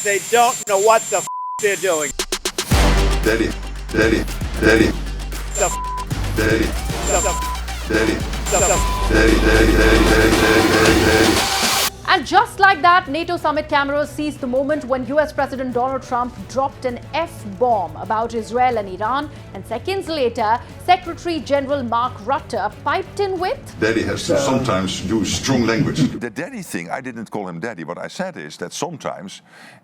They don't know what the they're doing. Daddy, daddy, daddy, The daddy, the daddy, the daddy, daddy, daddy, daddy, daddy, daddy. And just like that, NATO summit cameras seized the moment when US President Donald Trump dropped an F-bomb about Israel and Iran, and seconds later, Secretary General Mark Rutte piped in with, Daddy has to sometimes use strong language. The daddy thing, I didn't call him daddy. What I said is that sometimes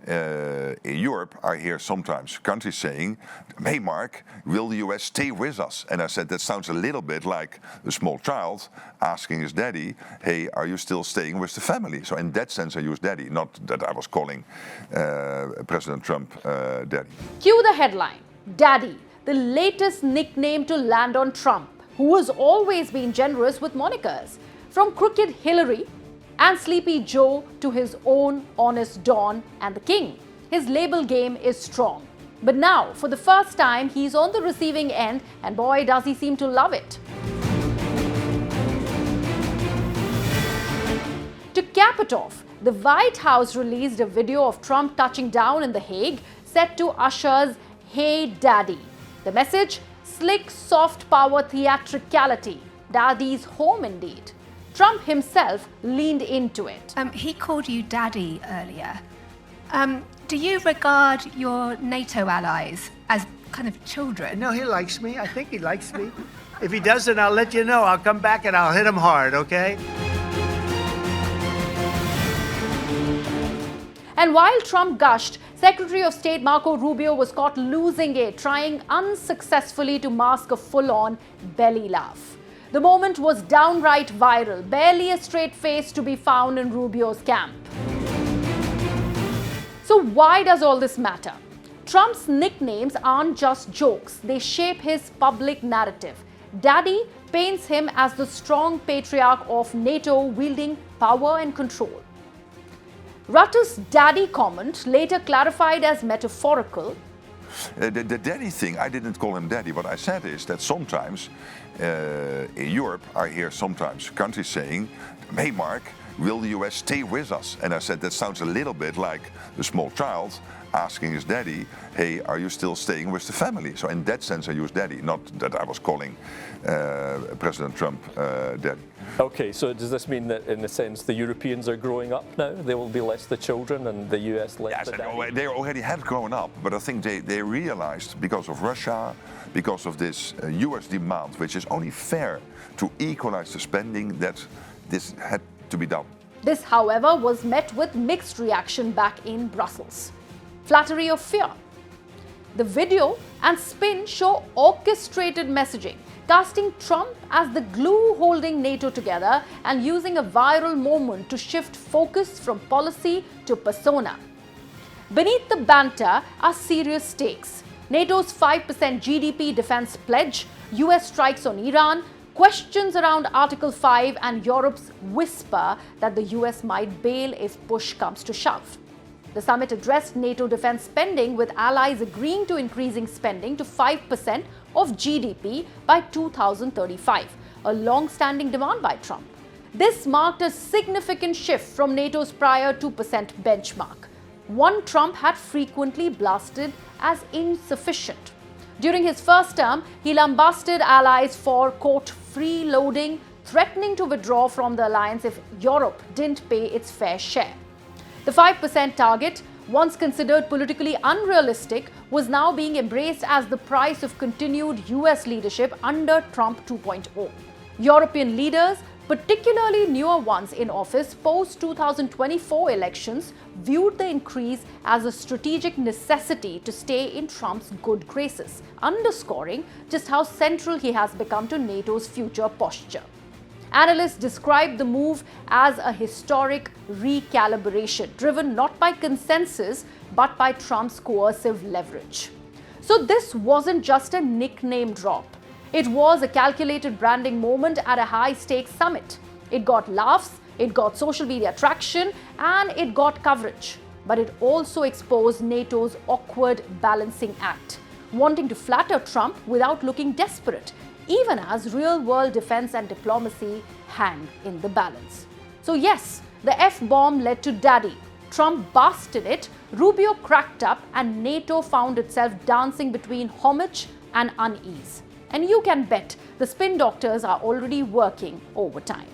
in Europe, I hear sometimes countries saying, hey Mark, will the US stay with us? And I said, that sounds a little bit like a small child asking his daddy, hey, are you still staying with the family? So in that sense, I use daddy, not that I was calling President Trump daddy. cue the headline, Daddy, the latest nickname to land on Trump, who has always been generous with monikers. From Crooked Hillary and Sleepy Joe to his own Honest Don and the King, his label game is strong. But now, for the first time, he's on the receiving end, and boy, does he seem to love it. To cap it off, the White House released a video of Trump touching down in The Hague, set to Usher's Hey Daddy. The message? Slick, soft power theatricality. Daddy's home indeed. Trump himself leaned into it. He called you daddy earlier. Do you regard your NATO allies as kind of children? No, he likes me. I think he likes me. If he doesn't, I'll let you know. I'll come back and I'll hit him hard, okay? And while Trump gushed, Secretary of State Marco Rubio was caught losing it, trying unsuccessfully to mask a full-on belly laugh. The moment was downright viral, barely a straight face to be found in Rubio's camp. So why does all this matter? Trump's nicknames aren't just jokes, they shape his public narrative. Daddy paints him as the strong patriarch of NATO wielding power and control. Rutte's daddy comment, later clarified as metaphorical. The daddy thing, I didn't call him daddy. What I said is that sometimes in Europe, I hear sometimes countries saying, hey Mark, will the US stay with us? And I said, that sounds a little bit like a small child asking his daddy, hey, are you still staying with the family? So in that sense, I use daddy, not that I was calling President Trump daddy. Okay, so does this mean that in a sense the Europeans are growing up now? They will be less the children and the US less Yes, the daddy? they already had grown up, but I think they realized because of Russia, because of this US demand, which is only fair to equalize the spending, that this had to be done. This, however, was met with mixed reaction back in Brussels. Flattery or fear? The video and spin show orchestrated messaging, casting Trump as the glue holding NATO together and using a viral moment to shift focus from policy to persona. Beneath the banter are serious stakes. NATO's 5% GDP defense pledge, US strikes on Iran, questions around Article 5 and Europe's whisper that the US might bail if push comes to shove. The summit addressed NATO defense spending, with allies agreeing to increasing spending to 5% of GDP by 2035, a long-standing demand by Trump. This marked a significant shift from NATO's prior 2% benchmark, one Trump had frequently blasted as insufficient. During his first term, he lambasted allies for, quote, freeloading, threatening to withdraw from the alliance if Europe didn't pay its fair share. The 5% target, once considered politically unrealistic, was now being embraced as the price of continued US leadership under Trump 2.0. European leaders, particularly newer ones in office post-2024 elections, viewed the increase as a strategic necessity to stay in Trump's good graces, underscoring just how central he has become to NATO's future posture. Analysts describe the move as a historic recalibration, driven not by consensus but by Trump's coercive leverage. So this wasn't just a nickname drop. It was a calculated branding moment at a high-stakes summit. It got laughs, it got social media traction, and it got coverage. But it also exposed NATO's awkward balancing act, wanting to flatter Trump without looking desperate, even as real-world defense and diplomacy hang in the balance. So yes, the F-bomb led to Daddy, Trump busted it, Rubio cracked up, and NATO found itself dancing between homage and unease. And you can bet the spin doctors are already working overtime.